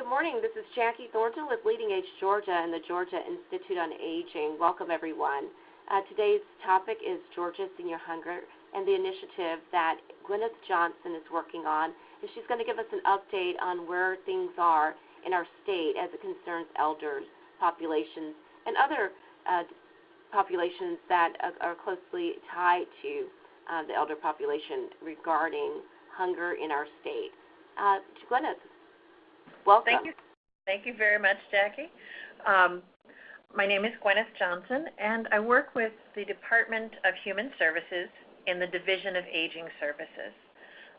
Good morning. This is Jackie Thornton with Leading Age Georgia and the Georgia Institute on Aging. Welcome, everyone. Today's topic is Georgia Senior Hunger and the initiative that Gwyneth Johnson is working on. And she's going to give us an update on where things are in our state as it concerns elders, populations, and other populations that are closely tied to the elder population regarding hunger in our state. Gwyneth, welcome. Thank you very much, Jackie. My name is Gwyneth Johnson, and I work with the Department of Human Services in the Division of Aging Services.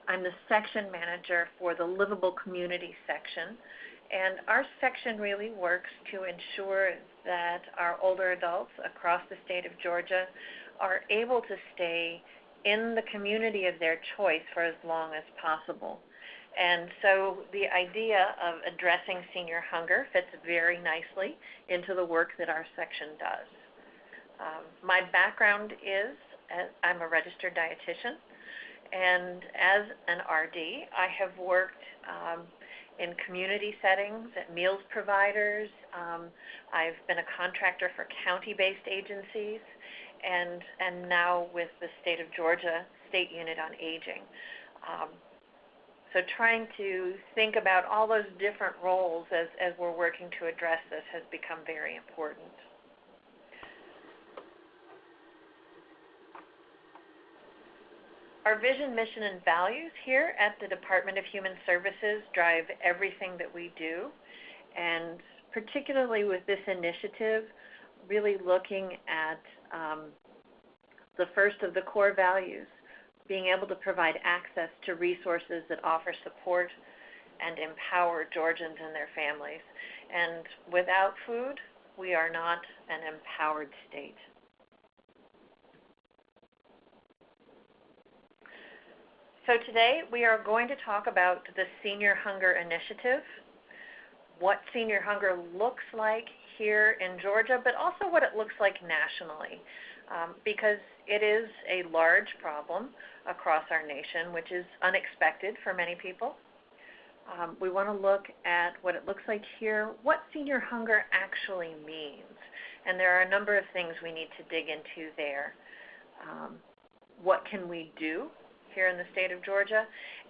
I'm the section manager for the Livable Community section, and our section really works to ensure that our older adults across the state of Georgia are able to stay in the community of their choice for as long as possible. And so the idea of addressing senior hunger fits very nicely into the work that our section does. My background is, I'm a registered dietitian, and as an RD, I have worked in community settings, at meals providers. I've been a contractor for county-based agencies, and now with the State of Georgia State Unit on Aging. So trying to think about all those different roles as we're working to address this has become very important. Our vision, mission, and values here at the Department of Human Services drive everything that we do, and particularly with this initiative, really looking at the first of the core values, being able to provide access to resources that offer support and empower Georgians and their families. And without food, we are not an empowered state. So today we are going to talk about the Senior Hunger Initiative, what senior hunger looks like here in Georgia, but also what it looks like nationally, because it is a large problem across our nation, which is unexpected for many people. We want to look at what it looks like here, what senior hunger actually means. And there are a number of things we need to dig into there. What can we do here in the state of Georgia?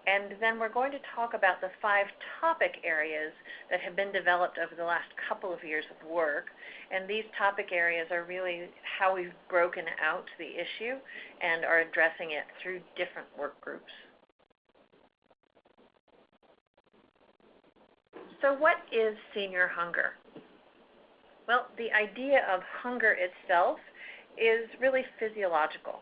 And then we're going to talk about the 5 topic areas that have been developed over the last couple of years of work. And these topic areas are really how we've broken out the issue and are addressing it through different work groups. So what is senior hunger? Well, the idea of hunger itself is really physiological.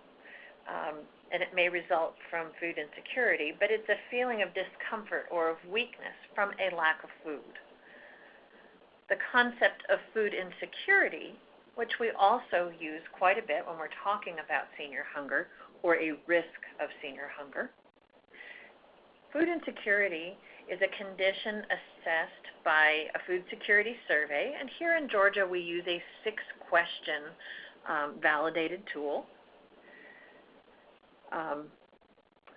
And it may result from food insecurity, but it's a feeling of discomfort or of weakness from a lack of food. The concept of food insecurity, which we also use quite a bit when we're talking about senior hunger or a risk of senior hunger. Food insecurity is a condition assessed by a food security survey, and here in Georgia we use a 6-question validated tool.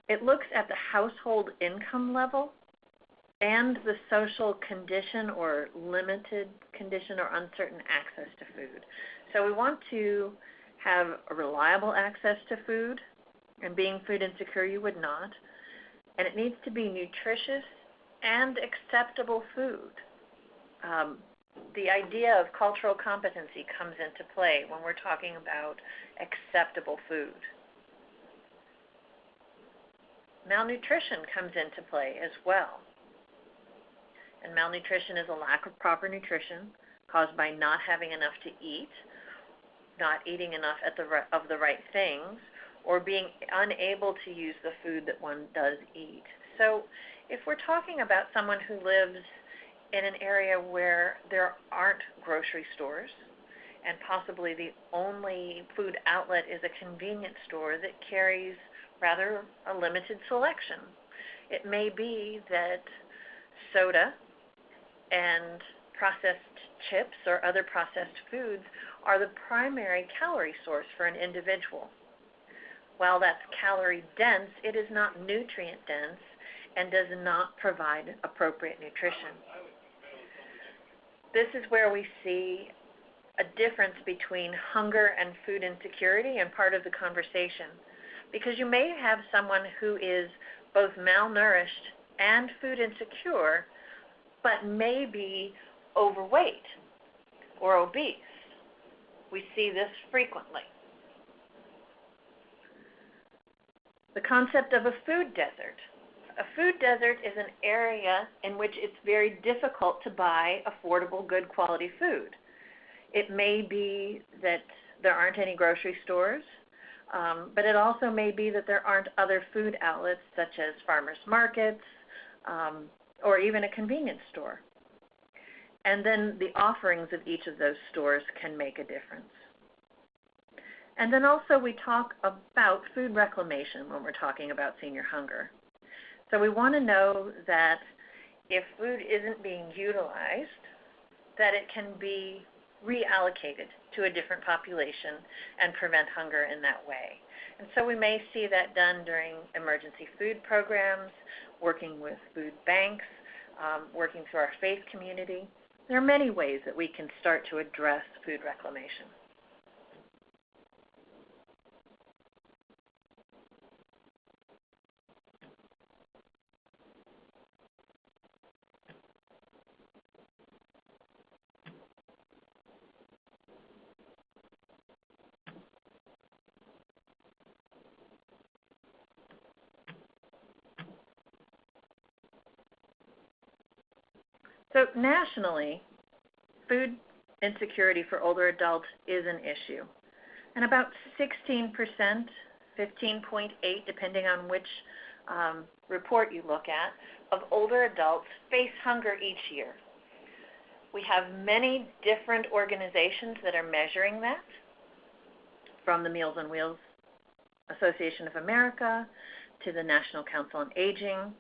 It looks at the household income level and the social condition or limited condition or uncertain access to food. So we want to have a reliable access to food, and being food insecure you would not, and it needs to be nutritious and acceptable food. The idea of cultural competency comes into play when we're talking about acceptable food. Malnutrition comes into play as well. And malnutrition is a lack of proper nutrition caused by not having enough to eat, not eating enough of the right things, or being unable to use the food that one does eat. So if we're talking about someone who lives in an area where there aren't grocery stores, and possibly the only food outlet is a convenience store that carries rather a limited selection. It may be that soda and processed chips or other processed foods are the primary calorie source for an individual. While that's calorie dense, it is not nutrient dense and does not provide appropriate nutrition. this is where we see a difference between hunger and food insecurity and part of the conversation. Because you may have someone who is both malnourished and food insecure, but may be overweight or obese. We see this frequently. The concept of a food desert. A food desert is an area in which it's very difficult to buy affordable, good quality food. It may be that there aren't any grocery stores, but it also may be that there aren't other food outlets such as farmers markets or even a convenience store. And then the offerings of each of those stores can make a difference. And then also we talk about food reclamation when we're talking about senior hunger. So we want to know that if food isn't being utilized, that it can be reallocated to a different population and prevent hunger in that way. And so we may see that done during emergency food programs, working with food banks, working through our faith community. There are many ways that we can start to address food reclamation. So nationally, food insecurity for older adults is an issue. And about 16%, 15.8%, depending on which report you look at, of older adults face hunger each year. We have many different organizations that are measuring that, from the Meals on Wheels Association of America to the National Council on Aging.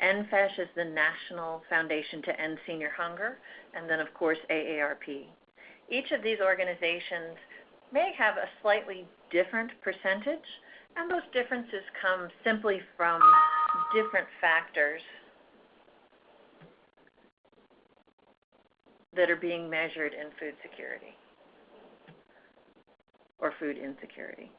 NFESH is the National Foundation to End Senior Hunger, and then of course AARP. Each of these organizations may have a slightly different percentage, and those differences come simply from different factors that are being measured in food security or food insecurity.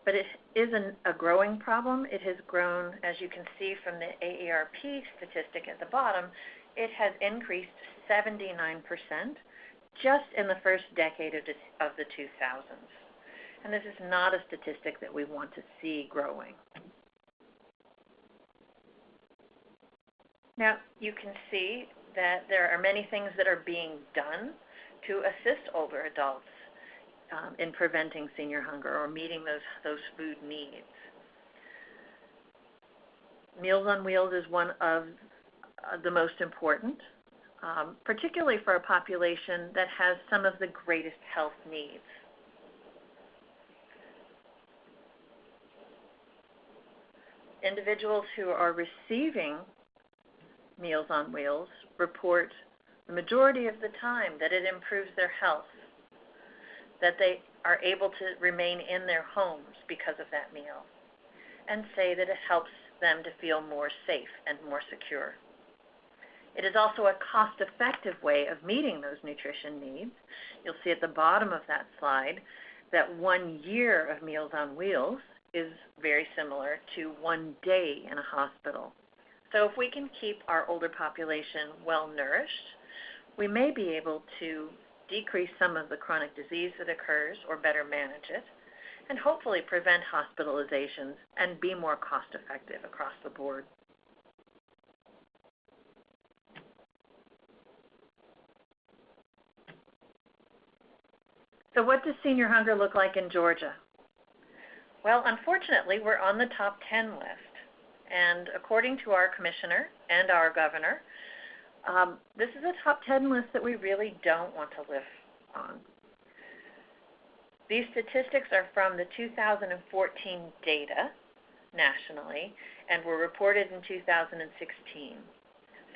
But it is a growing problem. It has grown, as you can see from the AARP statistic at the bottom, it has increased 79% just in the first decade of the 2000s. And this is not a statistic that we want to see growing. Now, you can see that there are many things that are being done to assist older adults in preventing senior hunger or meeting those food needs. Meals on Wheels is one of the most important, particularly for a population that has some of the greatest health needs. Individuals who are receiving Meals on Wheels report the majority of the time that it improves their health, that they are able to remain in their homes because of that meal, and say that it helps them to feel more safe and more secure. It is also a cost-effective way of meeting those nutrition needs. You'll see at the bottom of that slide that 1 year of Meals on Wheels is very similar to 1 day in a hospital. So if we can keep our older population well-nourished, we may be able to decrease some of the chronic disease that occurs or better manage it, and hopefully prevent hospitalizations and be more cost-effective across the board. So what does senior hunger look like in Georgia? Well, unfortunately, we're on the top 10 list. And according to our commissioner and our governor, this is a top 10 list that we really don't want to live on. These statistics are from the 2014 data nationally and were reported in 2016.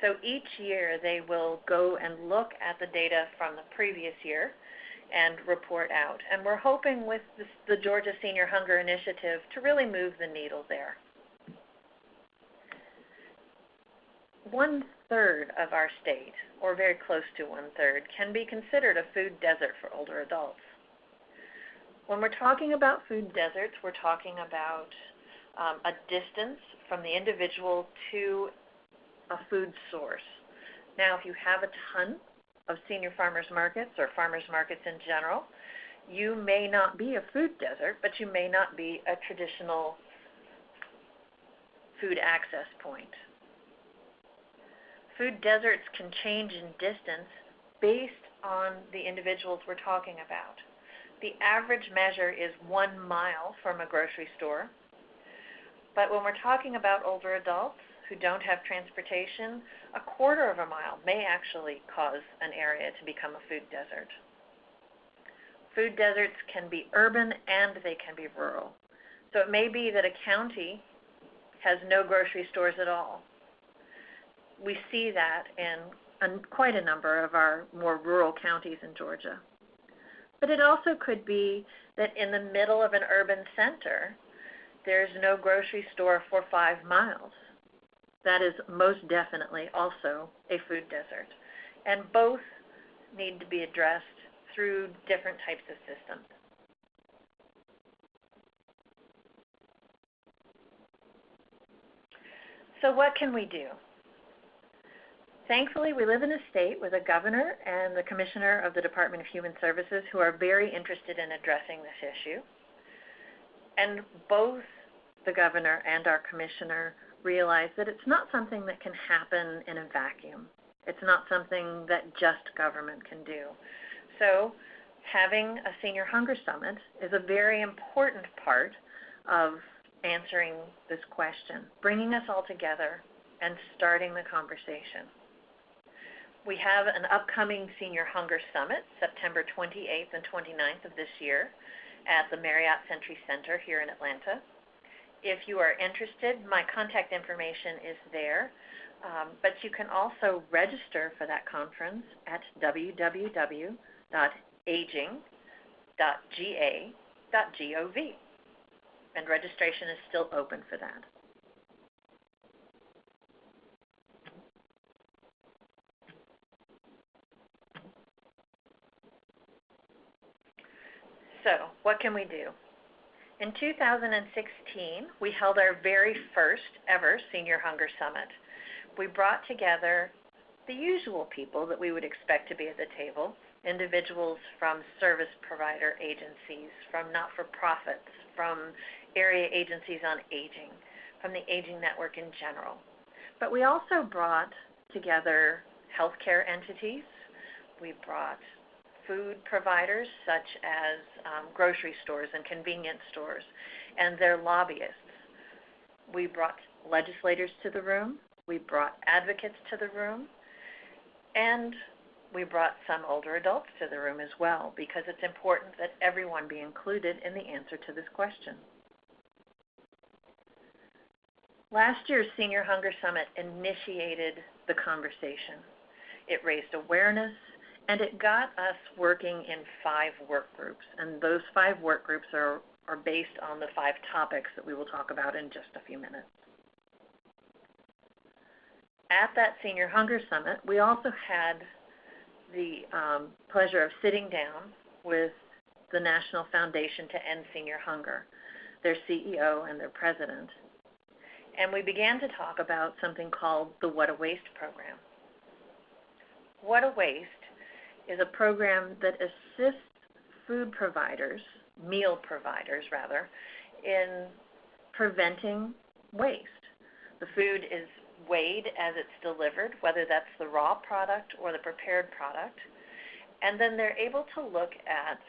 So each year they will go and look at the data from the previous year and report out. And we're hoping with the Georgia Senior Hunger Initiative to really move the needle there. One 1/3 of our state, or very close to 1/3, can be considered a food desert for older adults. When we're talking about food deserts, we're talking about a distance from the individual to a food source. Now, if you have a ton of senior farmers markets or farmers markets in general, you may not be a food desert, but you may not be a traditional food access point. Food deserts can change in distance based on the individuals we're talking about. The average measure is 1 mile from a grocery store, but when we're talking about older adults who don't have transportation, 1/4 of a mile may actually cause an area to become a food desert. Food deserts can be urban and they can be rural. So it may be that a county has no grocery stores at all. We see that in quite a number of our more rural counties in Georgia. But it also could be that in the middle of an urban center, there's no grocery store for 5 miles. That is most definitely also a food desert. And both need to be addressed through different types of systems. So what can we do? Thankfully, we live in a state with a governor and the commissioner of the Department of Human Services who are very interested in addressing this issue. And both the governor and our commissioner realize that it's not something that can happen in a vacuum. It's not something that just government can do. So having a Senior Hunger Summit is a very important part of answering this question, bringing us all together and starting the conversation. We have an upcoming Senior Hunger Summit, September 28th and 29th of this year at the Marriott Century Center here in Atlanta. If you are interested, my contact information is there, but you can also register for that conference at www.aging.ga.gov, and registration is still open for that. So, what can we do? In 2016, we held our very first ever Senior Hunger Summit. We brought together the usual people that we would expect to be at the table, individuals from service provider agencies, from not-for-profits, from area agencies on aging, from the Aging Network in general. But we also brought together healthcare entities. We brought food providers such as grocery stores and convenience stores and their lobbyists. We brought legislators to the room. We brought advocates to the room. And we brought some older adults to the room as well, because it's important that everyone be included in the answer to this question. Last year's Senior Hunger Summit initiated the conversation. It raised awareness, and it got us working in 5 work groups. And those 5 work groups are based on the 5 topics that we will talk about in just a few minutes. At that Senior Hunger Summit, we also had the pleasure of sitting down with the National Foundation to End Senior Hunger, their CEO and their president. And we began to talk about something called the What a Waste program. What a Waste is a program that assists food providers, meal providers rather, in preventing waste. The food is weighed as it's delivered, whether that's the raw product or the prepared product, and then they're able to look at,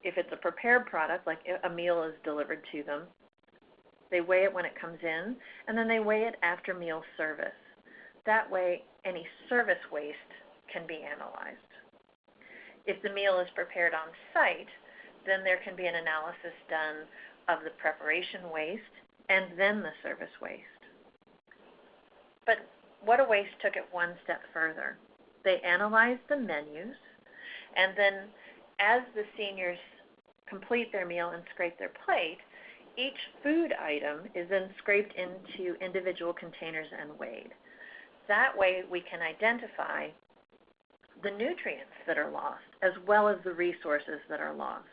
if it's a prepared product, like a meal is delivered to them, they weigh it when it comes in, and then they weigh it after meal service. That way, any service waste can be analyzed. If the meal is prepared on site, then there can be an analysis done of the preparation waste and then the service waste. But What a Waste took it one step further. They analyzed the menus, and then as the seniors complete their meal and scrape their plate, each food item is then scraped into individual containers and weighed. That way we can identify the nutrients that are lost as well as the resources that are lost.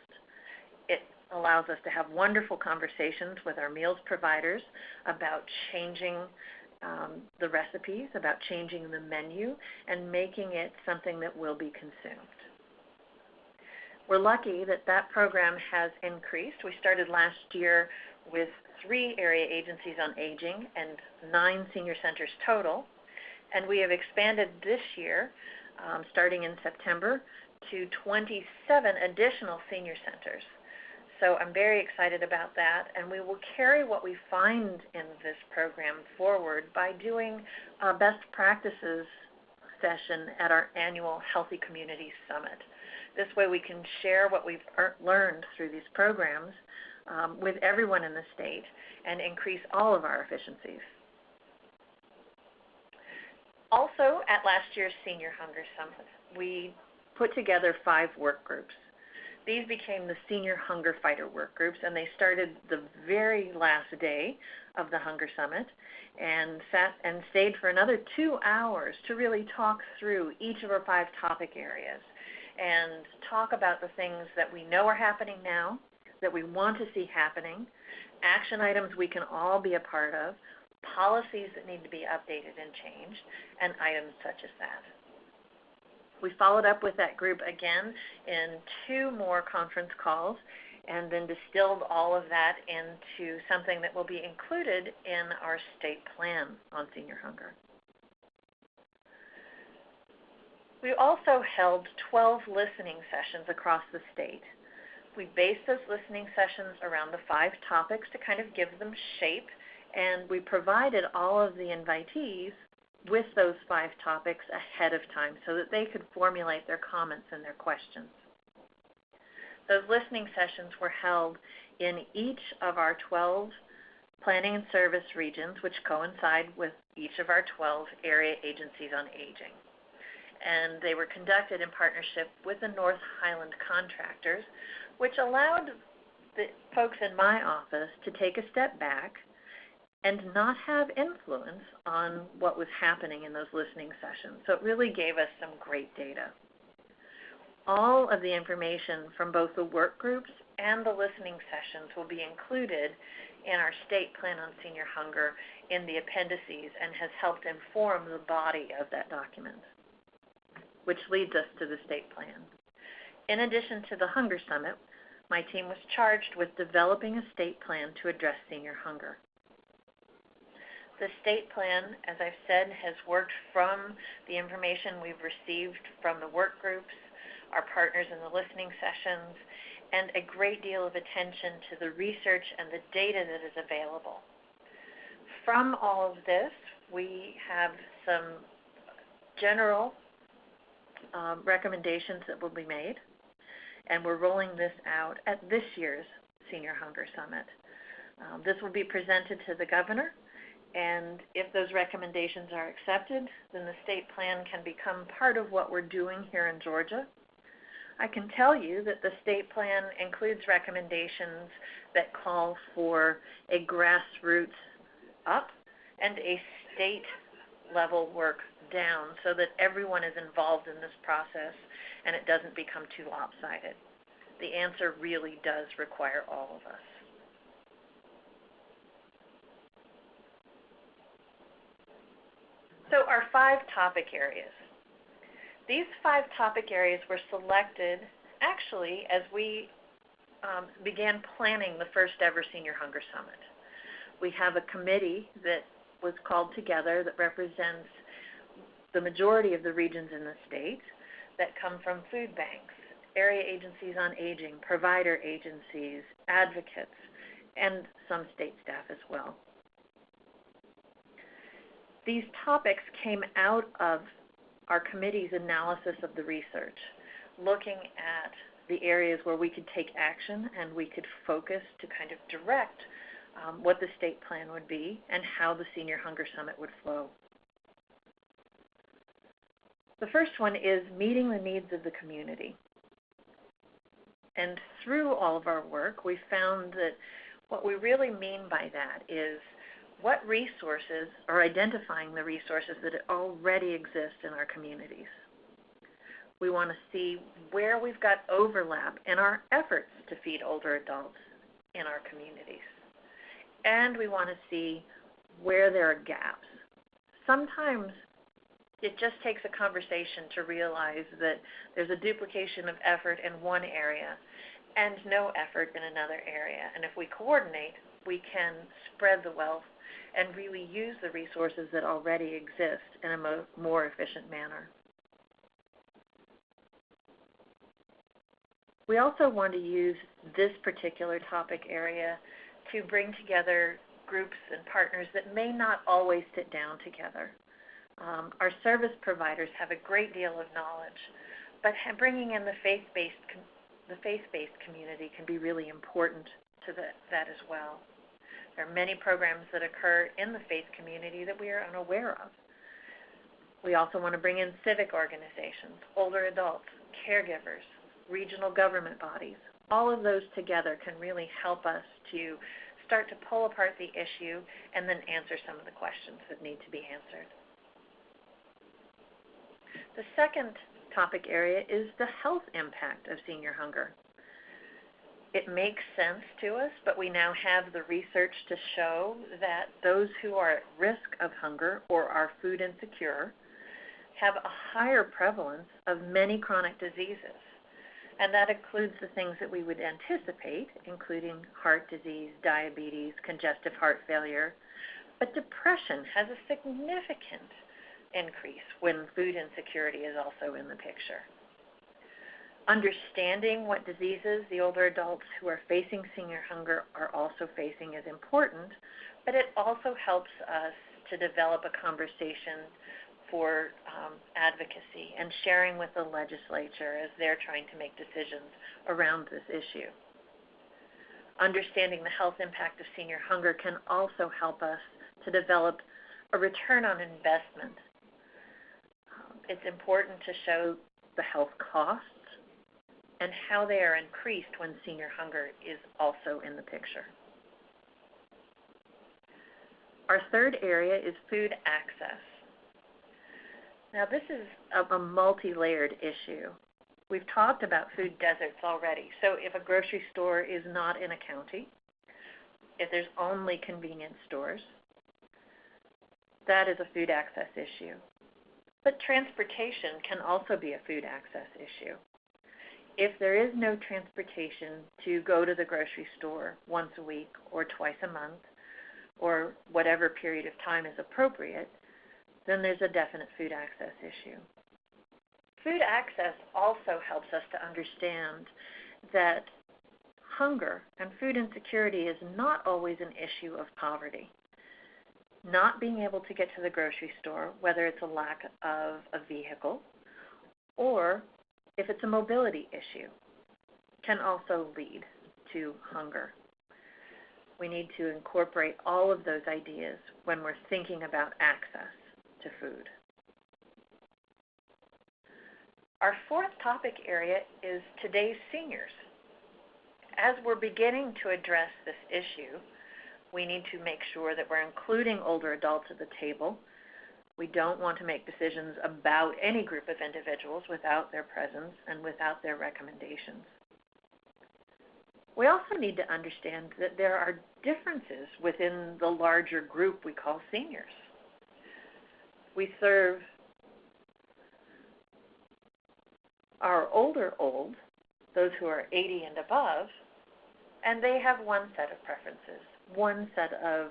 It allows us to have wonderful conversations with our meals providers about changing the recipes, about changing the menu, and making it something that will be consumed. We're lucky that that program has increased. We started last year with 3 area agencies on aging and 9 senior centers total, and we have expanded this year, starting in September, to 27 additional senior centers. So I'm very excited about that, and we will carry what we find in this program forward by doing a best practices session at our annual Healthy Communities Summit. This way we can share what we've learned through these programs with everyone in the state and increase all of our efficiencies. Also, at last year's Senior Hunger Summit, we put together 5 work groups. These became the Senior Hunger Fighter work groups, and they started the very last day of the Hunger Summit and stayed for another 2 hours to really talk through each of our 5 topic areas and talk about the things that we know are happening now, that we want to see happening, action items we can all be a part of, policies that need to be updated and changed, and items such as that. We followed up with that group again in 2 more conference calls and then distilled all of that into something that will be included in our state plan on senior hunger. We also held 12 listening sessions across the state. We based those listening sessions around the 5 topics to kind of give them shape, and we provided all of the invitees with those 5 topics ahead of time so that they could formulate their comments and their questions. Those listening sessions were held in each of our 12 planning and service regions, which coincide with each of our 12 area agencies on aging. And they were conducted in partnership with the North Highland contractors, which allowed the folks in my office to take a step back and not have influence on what was happening in those listening sessions. So it really gave us some great data. All of the information from both the work groups and the listening sessions will be included in our state plan on senior hunger in the appendices and has helped inform the body of that document, which leads us to the state plan. In addition to the Hunger Summit, my team was charged with developing a state plan to address senior hunger. The state plan, as I've said, has worked from the information we've received from the work groups, our partners in the listening sessions, and a great deal of attention to the research and the data that is available. From all of this, we have some general recommendations that will be made, and we're rolling this out at this year's Senior Hunger Summit. This will be presented to the governor, and if those recommendations are accepted, then the state plan can become part of what we're doing here in Georgia. I can tell you that the state plan includes recommendations that call for a grassroots up and a state level work down so that everyone is involved in this process and it doesn't become too lopsided. The answer really does require all of us. So our 5 topic areas. These 5 topic areas were selected actually as we began planning the first ever Senior Hunger Summit. We have a committee that was called together that represents the majority of the regions in the state that come from food banks, area agencies on aging, provider agencies, advocates, and some state staff as well. These topics came out of our committee's analysis of the research, looking at the areas where we could take action and we could focus to kind of direct what the state plan would be and how the Senior Hunger Summit would flow. The first one is meeting the needs of the community. And through all of our work, we found that what we really mean by that is what resources, or identifying the resources that already exist in our communities. We want to see where we've got overlap in our efforts to feed older adults in our communities. And we want to see where there are gaps. Sometimes it just takes a conversation to realize that there's a duplication of effort in one area and no effort in another area. And if we coordinate, we can spread the wealth and really use the resources that already exist in a more efficient manner. We also want to use this particular topic area to bring together groups and partners that may not always sit down together. Our service providers have a great deal of knowledge, but bringing in the faith-based community can be really important to that as well. There are many programs that occur in the faith community that we are unaware of. We also want to bring in civic organizations, older adults, caregivers, regional government bodies. All of those together can really help us to start to pull apart the issue and then answer some of the questions that need to be answered. The second topic area is the health impact of senior hunger. It makes sense to us, but we now have the research to show that those who are at risk of hunger or are food insecure have a higher prevalence of many chronic diseases. And that includes the things that we would anticipate, including heart disease, diabetes, congestive heart failure. But depression has a significant increase when food insecurity is also in the picture. Understanding what diseases the older adults who are facing senior hunger are also facing is important, but it also helps us to develop a conversation for advocacy and sharing with the legislature as they're trying to make decisions around this issue. Understanding the health impact of senior hunger can also help us to develop a return on investment. It's important to show the health costs and how they are increased when senior hunger is also in the picture. Our third area is food access. Now, this is a multi-layered issue. We've talked about food deserts already. So if a grocery store is not in a county, if there's only convenience stores, that is a food access issue. But transportation can also be a food access issue. If there is no transportation to go to the grocery store once a week or twice a month, or whatever period of time is appropriate, then there's a definite food access issue. Food access also helps us to understand that hunger and food insecurity is not always an issue of poverty. Not being able to get to the grocery store, whether it's a lack of a vehicle or if it's a mobility issue, can also lead to hunger. We need to incorporate all of those ideas when we're thinking about access to food. Our fourth topic area is today's seniors. As we're beginning to address this issue, we need to make sure that we're including older adults at the table. We don't want to make decisions about any group of individuals without their presence and without their recommendations. We also need to understand that there are differences within the larger group we call seniors. We serve our older old, those who are 80 and above, and they have one set of preferences, one set of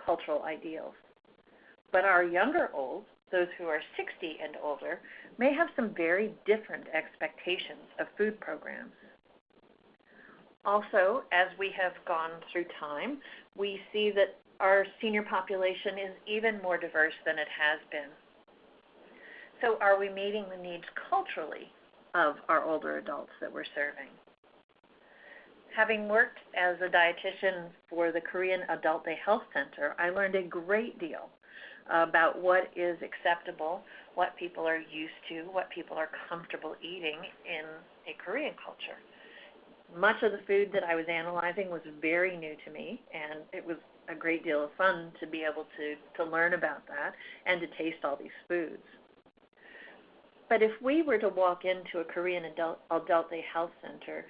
cultural ideals. But our younger old, those who are 60 and older, may have some very different expectations of food programs. Also, as we have gone through time, we see that our senior population is even more diverse than it has been. So are we meeting the needs culturally of our older adults that we're serving? Having worked as a dietitian for the Korean Adult Day Health Center, I learned a great deal about what is acceptable, what people are used to, what people are comfortable eating in a Korean culture. Much of the food that I was analyzing was very new to me, and it was a great deal of fun to be able to learn about that and to taste all these foods. But if we were to walk into a Korean adult day health center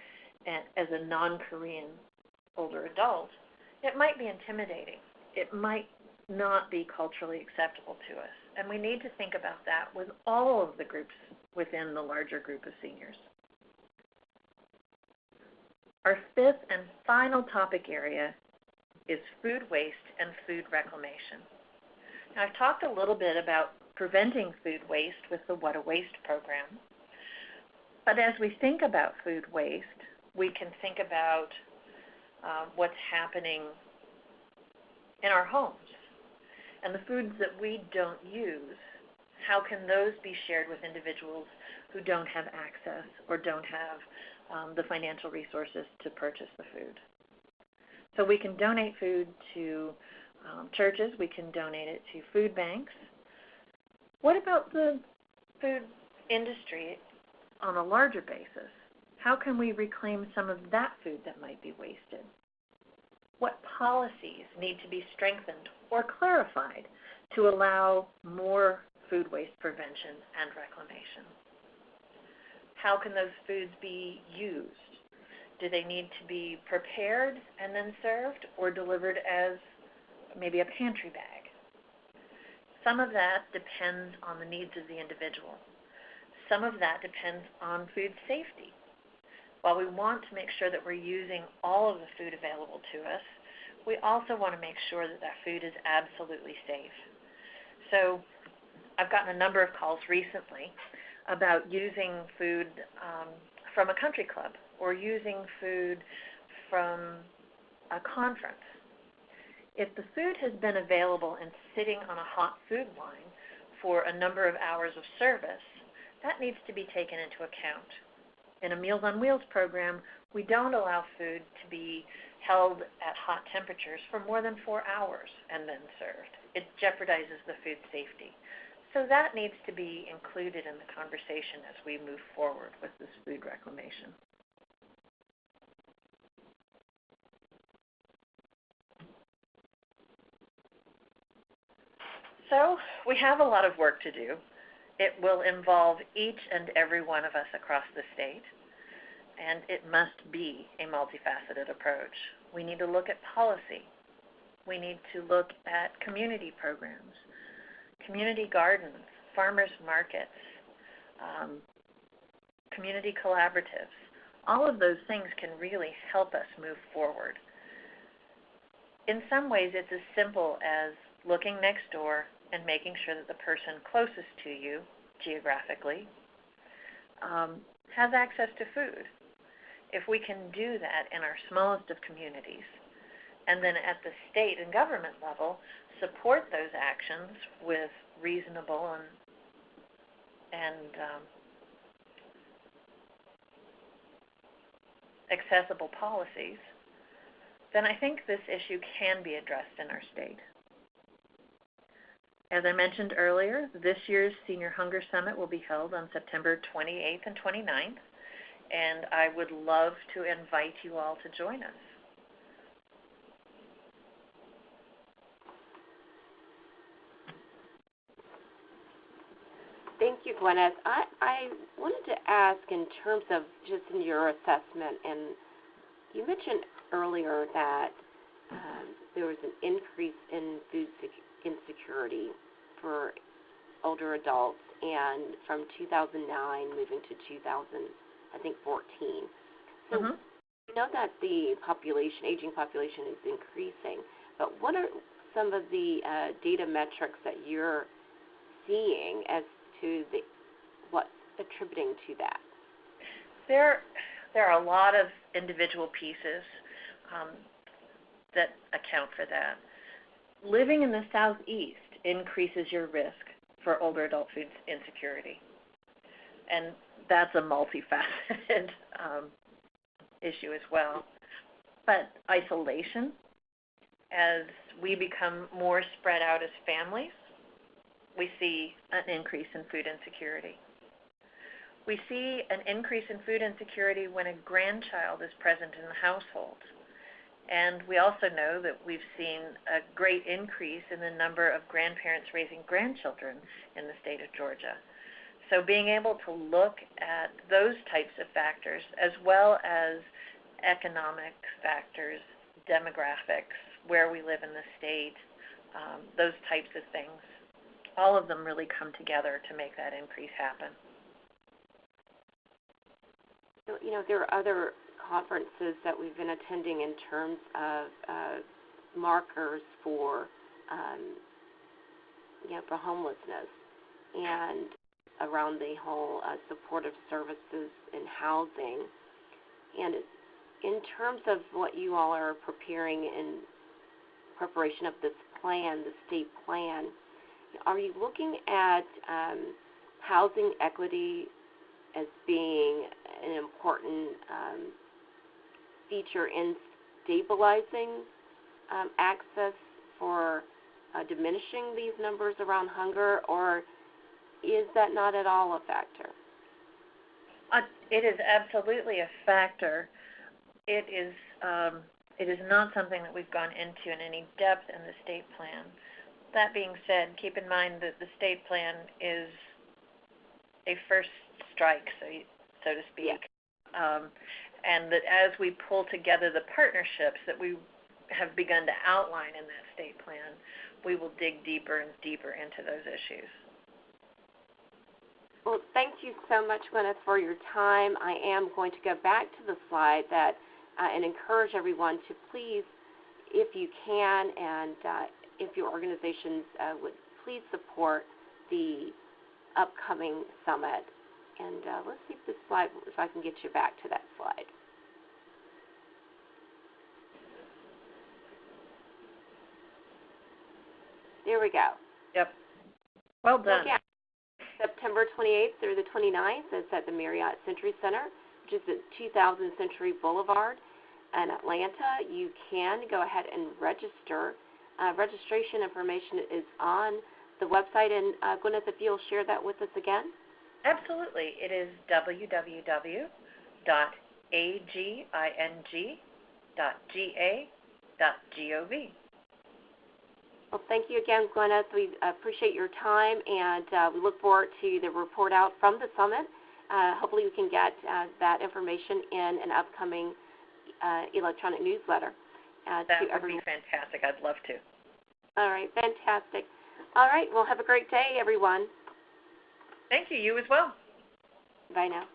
as a non-Korean older adult, it might be intimidating. It might not be culturally acceptable to us. And we need to think about that with all of the groups within the larger group of seniors. Our fifth and final topic area is food waste and food reclamation. Now, I've talked a little bit about preventing food waste with the What a Waste program. But as we think about food waste, we can think about what's happening in our homes. And the foods that we don't use, how can those be shared with individuals who don't have access or don't have the financial resources to purchase the food? So we can donate food to churches, we can donate it to food banks. What about the food industry on a larger basis? How can we reclaim some of that food that might be wasted? What policies need to be strengthened or clarified to allow more food waste prevention and reclamation? How can those foods be used? Do they need to be prepared and then served, or delivered as maybe a pantry bag? Some of that depends on the needs of the individual. Some of that depends on food safety. While we want to make sure that we're using all of the food available to us, we also want to make sure that that food is absolutely safe. So I've gotten a number of calls recently about using food from a country club or using food from a conference. If the food has been available and sitting on a hot food line for a number of hours of service, that needs to be taken into account. In a Meals on Wheels program, we don't allow food to be held at hot temperatures for more than 4 hours and then served. It jeopardizes the food safety. So that needs to be included in the conversation as we move forward with this food reclamation. So we have a lot of work to do. It will involve each and every one of us across the state, and it must be a multifaceted approach. We need to look at policy. We need to look at community programs, community gardens, farmers markets, community collaboratives. All of those things can really help us move forward. In some ways, it's as simple as looking next door and making sure that the person closest to you, geographically, has access to food. If we can do that in our smallest of communities, and then at the state and government level, support those actions with reasonable and accessible policies, then I think this issue can be addressed in our state. As I mentioned earlier, this year's Senior Hunger Summit will be held on September 28th and 29th, and I would love to invite you all to join us. Thank you, Gwyneth. I wanted to ask in terms of just in your assessment, and you mentioned earlier that there was an increase in food insecurity for older adults, and from 2009 moving to 2014. So we know that the aging population is increasing, but what are some of the data metrics that you're seeing as to what's attributing to that? There are a lot of individual pieces that account for that. Living in the Southeast increases your risk for older adult food insecurity. And that's a multifaceted issue as well. But isolation, as we become more spread out as families, we see an increase in food insecurity. We see an increase in food insecurity when a grandchild is present in the household. And we also know that we've seen a great increase in the number of grandparents raising grandchildren in the state of Georgia. So being able to look at those types of factors, as well as economic factors, demographics, where we live in the state, those types of things, all of them really come together to make that increase happen. So, there are other conferences that we've been attending in terms of markers for, for homelessness and around the whole supportive services and housing. And in terms of what you all are preparing in preparation of this plan, the state plan, are you looking at housing equity as being an important feature in stabilizing access for diminishing these numbers around hunger, or is that not at all a factor? It is absolutely a factor. It is not something that we've gone into in any depth in the state plan. That being said, keep in mind that the state plan is a first strike, so to speak. Yeah. And that as we pull together the partnerships that we have begun to outline in that state plan, we will dig deeper and deeper into those issues. Well, thank you so much, Gwyneth, for your time. I am going to go back to the slide that and encourage everyone to please, if you can, and if your organizations would please support the upcoming summit. And let's see if this slide, if I can get you back to that slide. There we go. Yep. Well done. Again, September 28th through the 29th. It's at the Marriott Century Center, which is at 2000 Century Boulevard in Atlanta. You can go ahead and register. Registration information is on the website. And Gwyneth, if you'll share that with us again. Absolutely. It is www.aging.ga.gov. Well, thank you again, Gwyneth. We appreciate your time, and we look forward to the report out from the summit. Hopefully we can get that information in an upcoming electronic newsletter. That would be fantastic. I'd love to. All right, fantastic. All right, well, have a great day, everyone. Thank you. You as well. Bye now.